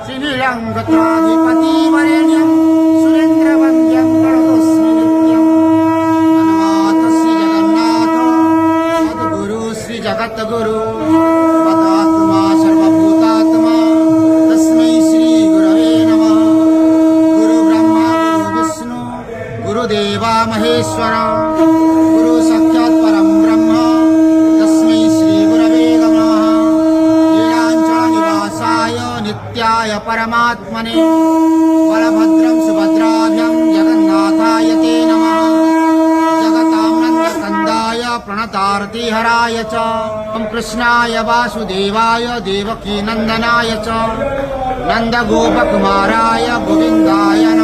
श्रीनीलंगत्राधिपतिवरेण्यं सुरेन्द्रवन्द्यं प्रणतोऽस्मि नित्यं धन्यवाद श्री जगन्नाथ सद्गुरु श्री जगद्गुरु पदात्मा सर्वभूतात्मा तस्मै श्री गुरवे नमः। गुरु ब्रह्मा गुरु विष्णु गुरुदेवा महेश्वर गुरु साक्षात् परं ब्रह्म तस्मै श्री गुरवे नमः। लीलाञ्चलनिवासाय नित्याय परमात्मने बलभद्रं सुभद्राभ्यां जगन्नाथाय ते नमः। जगतां नन्दकन्दाय प्रणतार्तिहराय च कृष्णाय वासुदेवाय देवकीनन्दनाय च नन्दगोपकुमाराय गोविन्दाय नमः।